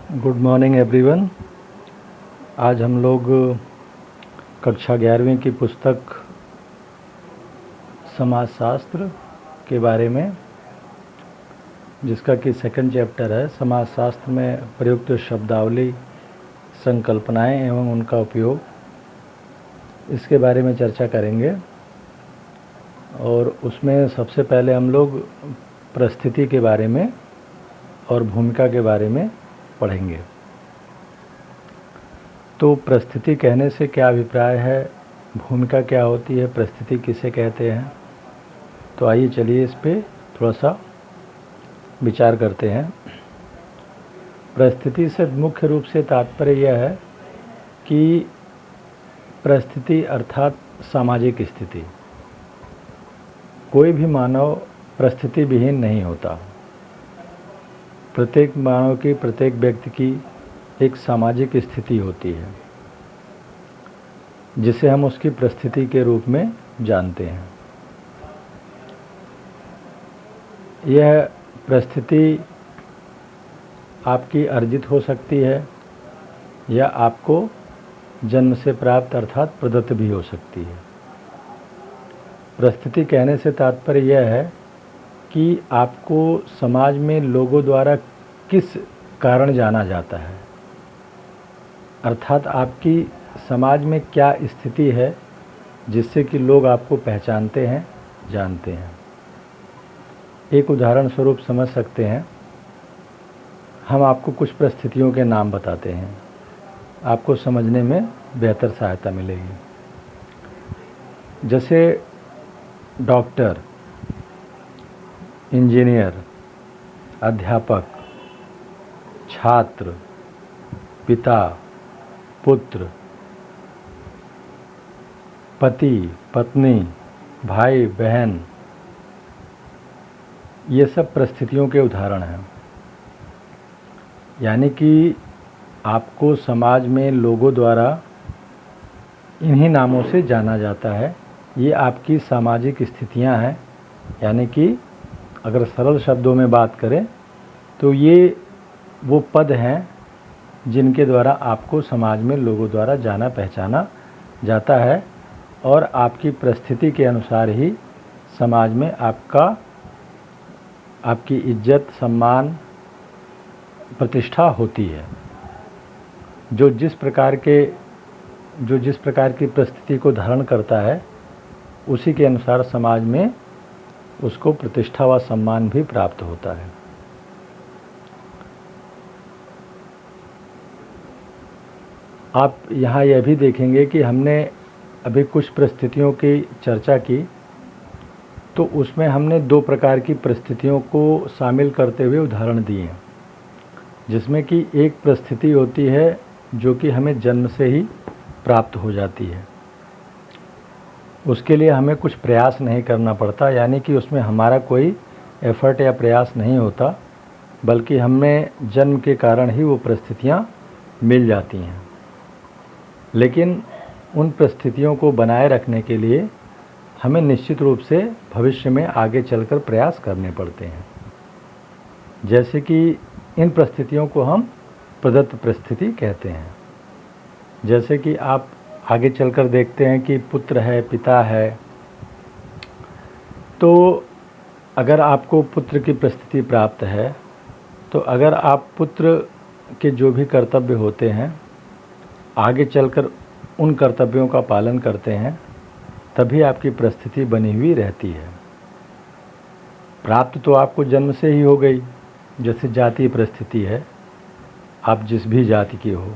Good morning everyone. आज हम लोग कक्षा 11वीं की पुस्तक समाजशास्त्र के बारे में, जिसका कि सेकंड चैप्टर है, समाजशास्त्र में प्रयुक्त शब्दावली, संकल्पनाएं एवं उनका उपयोग, इसके बारे में चर्चा करेंगे। और उसमें सबसे पहले हम लोग परिस्थिति के बारे में और भूमिका के बारे में पढ़ेंगे। तो परिस्थिति कहने से क्या अभिप्राय है, भूमिका क्या होती है, परिस्थिति किसे कहते हैं, तो आइए चलिए इस पे थोड़ा सा विचार करते हैं। परिस्थिति से मुख्य रूप से तात्पर्य यह है कि परिस्थिति अर्थात सामाजिक स्थिति। कोई भी मानव परिस्थिति विहीन नहीं होता। प्रत्येक मानव की, प्रत्येक व्यक्ति की एक सामाजिक स्थिति होती है, जिसे हम उसकी परिस्थिति के रूप में जानते हैं। यह परिस्थिति आपकी अर्जित हो सकती है या आपको जन्म से प्राप्त अर्थात प्रदत्त भी हो सकती है। परिस्थिति कहने से तात्पर्य यह है कि आपको समाज में लोगों द्वारा किस कारण जाना जाता है, अर्थात आपकी समाज में क्या स्थिति है जिससे कि लोग आपको पहचानते हैं, जानते हैं। एक उदाहरण स्वरूप समझ सकते हैं। हम आपको कुछ परिस्थितियों के नाम बताते हैं, आपको समझने में बेहतर सहायता मिलेगी। जैसे डॉक्टर, इंजीनियर, अध्यापक, छात्र, पिता, पुत्र, पति, पत्नी, भाई, बहन, ये सब परिस्थितियों के उदाहरण हैं। यानी कि आपको समाज में लोगों द्वारा इन्हीं नामों से जाना जाता है। ये आपकी सामाजिक स्थितियां हैं। यानी कि अगर सरल शब्दों में बात करें तो ये वो पद हैं जिनके द्वारा आपको समाज में लोगों द्वारा जाना पहचाना जाता है, और आपकी परिस्थिति के अनुसार ही समाज में आपकी इज्जत, सम्मान, प्रतिष्ठा होती है। जो जिस प्रकार की परिस्थिति को धारण करता है, उसी के अनुसार समाज में उसको प्रतिष्ठा व सम्मान भी प्राप्त होता है। आप यहाँ यह भी देखेंगे कि हमने अभी कुछ परिस्थितियों की चर्चा की, तो उसमें हमने दो प्रकार की परिस्थितियों को शामिल करते हुए उदाहरण दिए हैं, जिसमें कि एक परिस्थिति होती है जो कि हमें जन्म से ही प्राप्त हो जाती है। उसके लिए हमें कुछ प्रयास नहीं करना पड़ता, यानी कि उसमें हमारा कोई एफर्ट या प्रयास नहीं होता, बल्कि हमें जन्म के कारण ही वो परिस्थितियाँ मिल जाती हैं। लेकिन उन परिस्थितियों को बनाए रखने के लिए हमें निश्चित रूप से भविष्य में आगे चलकर प्रयास करने पड़ते हैं। जैसे कि इन परिस्थितियों को हम प्रदत्त परिस्थिति कहते हैं। जैसे कि आप आगे चलकर देखते हैं कि पुत्र है, पिता है, तो अगर आपको पुत्र की परिस्थिति प्राप्त है, तो अगर आप पुत्र के जो भी कर्तव्य होते हैं, आगे चलकर उन कर्तव्यों का पालन करते हैं, तभी आपकी परिस्थिति बनी हुई रहती है। प्राप्त तो आपको जन्म से ही हो गई, जैसे जातीय परिस्थिति है, आप जिस भी जाति के हो,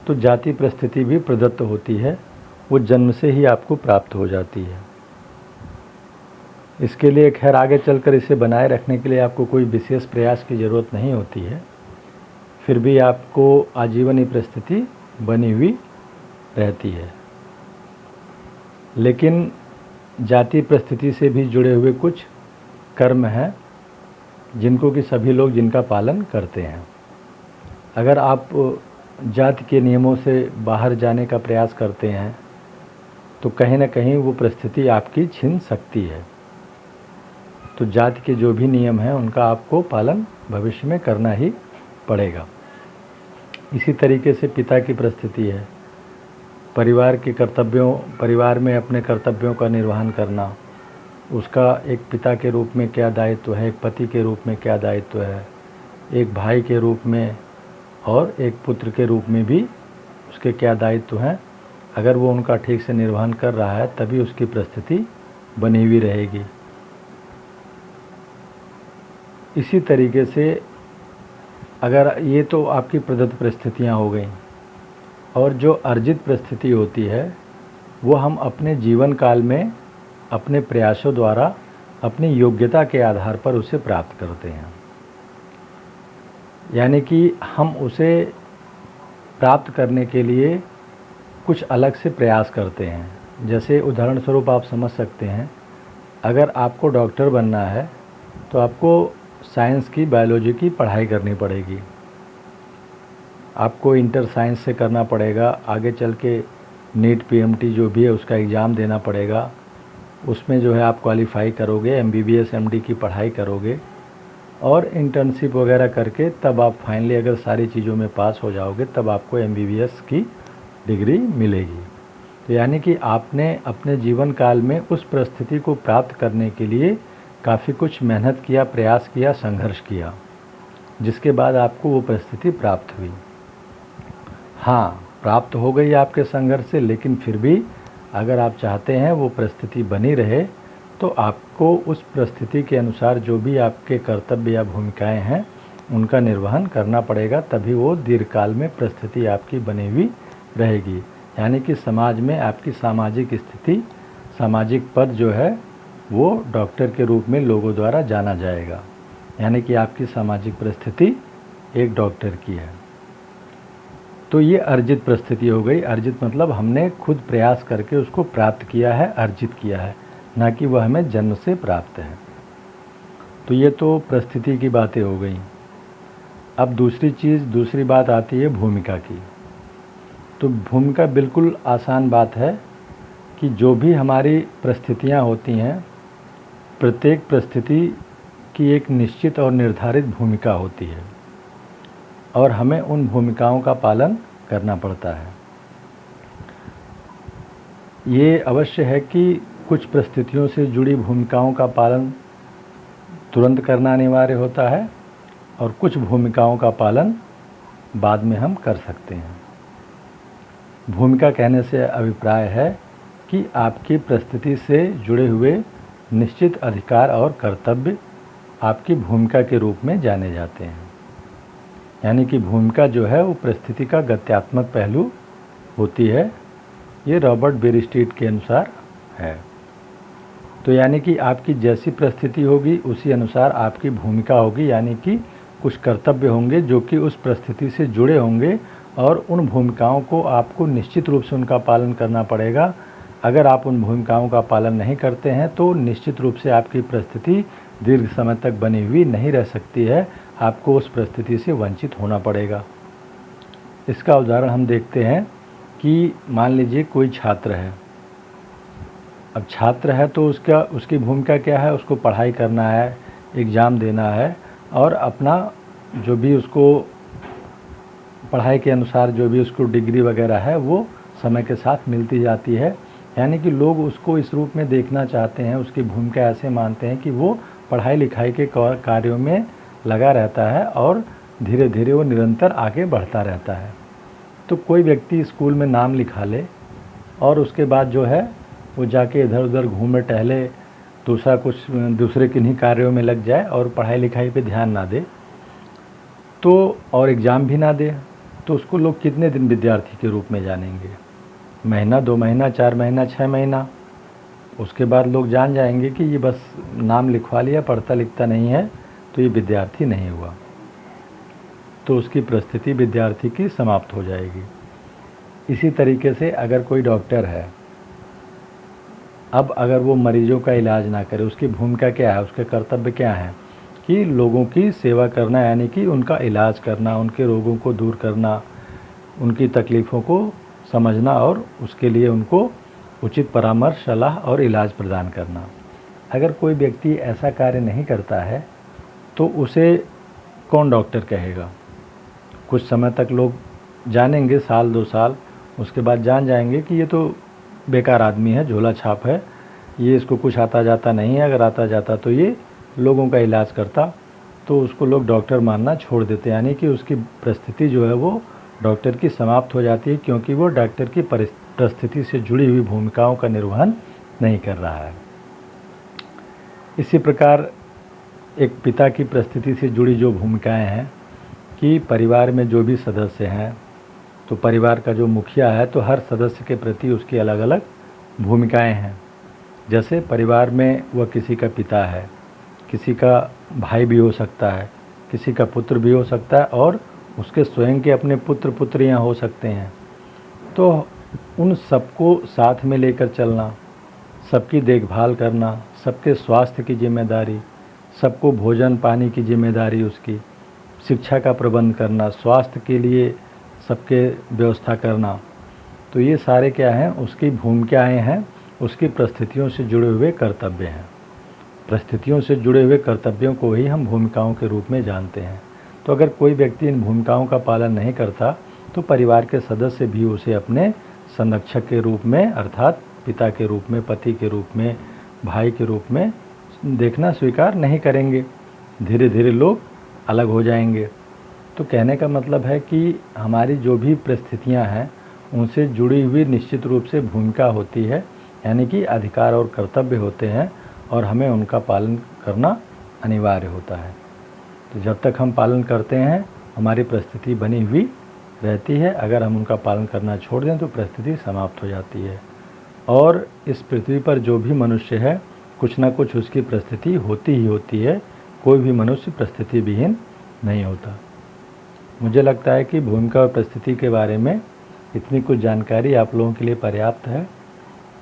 तो जाति परिस्थिति भी प्रदत्त होती है, वो जन्म से ही आपको प्राप्त हो जाती है। इसके लिए खैर आगे चलकर इसे बनाए रखने के लिए आपको कोई विशेष प्रयास की ज़रूरत नहीं होती है, फिर भी आपको आजीवन ही परिस्थिति बनी हुई रहती है। लेकिन जाति परिस्थिति से भी जुड़े हुए कुछ कर्म हैं जिनको कि सभी लोग जिनका पालन करते हैं। अगर आप जाति के नियमों से बाहर जाने का प्रयास करते हैं, तो कहीं ना कहीं वो परिस्थिति आपकी छिन सकती है। तो जाति के जो भी नियम हैं उनका आपको पालन भविष्य में करना ही पड़ेगा। इसी तरीके से पिता की परिस्थिति है, परिवार में अपने कर्तव्यों का निर्वहन करना, उसका एक पिता के रूप में क्या दायित्व है, एक पति के रूप में क्या दायित्व है, एक भाई के रूप में और एक पुत्र के रूप में भी उसके क्या दायित्व हैं। अगर वो उनका ठीक से निर्वहन कर रहा है तभी उसकी परिस्थिति बनी हुई रहेगी। इसी तरीके से अगर ये तो आपकी प्रदत्त परिस्थितियाँ हो गई, और जो अर्जित परिस्थिति होती है वो हम अपने जीवन काल में अपने प्रयासों द्वारा अपनी योग्यता के आधार पर उसे प्राप्त करते हैं। यानी कि हम उसे प्राप्त करने के लिए कुछ अलग से प्रयास करते हैं। जैसे उदाहरण स्वरूप आप समझ सकते हैं, अगर आपको डॉक्टर बनना है तो आपको साइंस की, बायोलॉजी की पढ़ाई करनी पड़ेगी। आपको इंटर साइंस से करना पड़ेगा, आगे चल के नीट पीएमटी जो भी है उसका एग्ज़ाम देना पड़ेगा। उसमें जो है आप क्वालिफाई करोगे, एमबीबीएस एमडी की पढ़ाई करोगे और इंटर्नशिप वगैरह करके तब आप फाइनली अगर सारी चीज़ों में पास हो जाओगे तब आपको एमबीबीएस की डिग्री मिलेगी। तो यानी कि आपने अपने जीवन काल में उस परिस्थिति को प्राप्त करने के लिए काफ़ी कुछ मेहनत किया, प्रयास किया, संघर्ष किया, जिसके बाद आपको वो परिस्थिति प्राप्त हुई। हाँ, प्राप्त हो गई आपके संघर्ष से, लेकिन फिर भी अगर आप चाहते हैं वो परिस्थिति बनी रहे तो आपको उस परिस्थिति के अनुसार जो भी आपके कर्तव्य या भूमिकाएं हैं उनका निर्वहन करना पड़ेगा, तभी वो दीर्घकाल में परिस्थिति आपकी बनी हुई रहेगी। यानी कि समाज में आपकी सामाजिक स्थिति, सामाजिक पद जो है वो डॉक्टर के रूप में लोगों द्वारा जाना जाएगा। यानी कि आपकी सामाजिक परिस्थिति एक डॉक्टर की है। तो ये अर्जित परिस्थिति हो गई। अर्जित मतलब हमने खुद प्रयास करके उसको प्राप्त किया है, अर्जित किया है, ना कि वह हमें जन्म से प्राप्त है। तो ये तो परिस्थिति की बातें हो गई। अब दूसरी बात आती है भूमिका की। तो भूमिका बिल्कुल आसान बात है कि जो भी हमारी परिस्थितियाँ होती हैं, प्रत्येक परिस्थिति की एक निश्चित और निर्धारित भूमिका होती है और हमें उन भूमिकाओं का पालन करना पड़ता है। ये अवश्य है कि कुछ परिस्थितियों से जुड़ी भूमिकाओं का पालन तुरंत करना अनिवार्य होता है और कुछ भूमिकाओं का पालन बाद में हम कर सकते हैं। भूमिका कहने से अभिप्राय है कि आपकी परिस्थिति से जुड़े हुए निश्चित अधिकार और कर्तव्य आपकी भूमिका के रूप में जाने जाते हैं। यानी कि भूमिका जो है वो परिस्थिति का गत्यात्मक पहलू होती है। ये रॉबर्ट बेरस्टीट के अनुसार है। तो यानी कि आपकी जैसी परिस्थिति होगी उसी अनुसार आपकी भूमिका होगी, यानी कि कुछ कर्तव्य होंगे जो कि उस परिस्थिति से जुड़े होंगे और उन भूमिकाओं को आपको निश्चित रूप से उनका पालन करना पड़ेगा। अगर आप उन भूमिकाओं का पालन नहीं करते हैं तो निश्चित रूप से आपकी परिस्थिति दीर्घ समय तक बनी हुई नहीं रह सकती है, आपको उस परिस्थिति से वंचित होना पड़ेगा। इसका उदाहरण हम देखते हैं कि मान लीजिए कोई छात्र है। अब छात्र है तो उसकी भूमिका क्या है, उसको पढ़ाई करना है, एग्ज़ाम देना है और अपना जो भी उसको पढ़ाई के अनुसार जो भी उसको डिग्री वगैरह है वो समय के साथ मिलती जाती है। यानी कि लोग उसको इस रूप में देखना चाहते हैं, उसकी भूमिका ऐसे मानते हैं कि वो पढ़ाई लिखाई के कार्यों में लगा रहता है और धीरे धीरे वो निरंतर आगे बढ़ता रहता है। तो कोई व्यक्ति स्कूल में नाम लिखा ले और उसके बाद जो है वो जाके इधर उधर घूमे टहले, दूसरे किन्हीं कार्यों में लग जाए और पढ़ाई लिखाई पे ध्यान ना दे तो और एग्ज़ाम भी ना दे, तो उसको लोग कितने दिन विद्यार्थी के रूप में जानेंगे? महीना, 2 महीना, 4 महीना, 6 महीना। उसके बाद लोग जान जाएंगे कि ये बस नाम लिखवा लिया, पढ़ता लिखता नहीं है, तो ये विद्यार्थी नहीं हुआ। तो उसकी परिस्थिति विद्यार्थी की समाप्त हो जाएगी। इसी तरीके से अगर कोई डॉक्टर है, अब अगर वो मरीजों का इलाज ना करे, उसकी भूमिका क्या है, उसके कर्तव्य क्या है कि लोगों की सेवा करना, यानी कि उनका इलाज करना, उनके रोगों को दूर करना, उनकी तकलीफ़ों को समझना और उसके लिए उनको उचित परामर्श, सलाह और इलाज प्रदान करना। अगर कोई व्यक्ति ऐसा कार्य नहीं करता है तो उसे कौन डॉक्टर कहेगा? कुछ समय तक लोग जानेंगे, साल 2 साल, उसके बाद जान जाएंगे कि ये तो बेकार आदमी है, झोला छाप है, ये इसको कुछ आता जाता नहीं है। अगर आता जाता तो ये लोगों का इलाज करता, तो उसको लोग डॉक्टर मानना छोड़ देते, यानी कि उसकी परिस्थिति जो है वो डॉक्टर की समाप्त हो जाती है, क्योंकि वो डॉक्टर की परिस्थिति से जुड़ी हुई भूमिकाओं का निर्वहन नहीं कर रहा है। इसी प्रकार एक पिता की परिस्थिति से जुड़ी जो भूमिकाएं हैं कि परिवार में जो भी सदस्य हैं, तो परिवार का जो मुखिया है, तो हर सदस्य के प्रति उसकी अलग अलग भूमिकाएं हैं। जैसे परिवार में वह किसी का पिता है, किसी का भाई भी हो सकता है, किसी का पुत्र भी हो सकता है, और उसके स्वयं के अपने पुत्र पुत्रियां हो सकते हैं। तो उन सबको साथ में लेकर चलना, सबकी देखभाल करना, सबके स्वास्थ्य की जिम्मेदारी, सबको भोजन पानी की जिम्मेदारी उसकी, शिक्षा का प्रबंध करना, स्वास्थ्य के लिए सबके व्यवस्था करना, तो ये सारे क्या हैं, उसकी भूमिकाएं हैं, उसकी परिस्थितियों से जुड़े हुए कर्तव्य हैं। परिस्थितियों से जुड़े हुए कर्तव्यों को ही हम भूमिकाओं के रूप में जानते हैं। तो अगर कोई व्यक्ति इन भूमिकाओं का पालन नहीं करता, तो परिवार के सदस्य भी उसे अपने संरक्षक के रूप में, अर्थात पिता के रूप में, पति के रूप में, भाई के रूप में देखना स्वीकार नहीं करेंगे। धीरे धीरे लोग अलग हो जाएंगे। तो कहने का मतलब है कि हमारी जो भी परिस्थितियां हैं, उनसे जुड़ी हुई निश्चित रूप से भूमिका होती है, यानी कि अधिकार और कर्तव्य होते हैं, और हमें उनका पालन करना अनिवार्य होता है। तो जब तक हम पालन करते हैं, हमारी परिस्थिति बनी हुई रहती है। अगर हम उनका पालन करना छोड़ दें तो परिस्थिति समाप्त हो जाती है। और इस पृथ्वी पर जो भी मनुष्य है, कुछ ना कुछ उसकी परिस्थिति होती ही होती है। कोई भी मनुष्य परिस्थिति विहीन नहीं होता। मुझे लगता है कि भूमिका और परिस्थिति के बारे में इतनी कुछ जानकारी आप लोगों के लिए पर्याप्त है।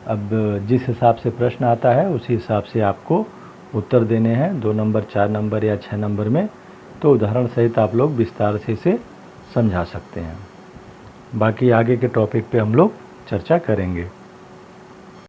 अब जिस हिसाब से प्रश्न आता है, उसी हिसाब से आपको उत्तर देने हैं, 2 नंबर, 4 नंबर या 6 नंबर में। तो उदाहरण सहित आप लोग विस्तार से इसे समझा सकते हैं। बाकी आगे के टॉपिक पे हम लोग चर्चा करेंगे।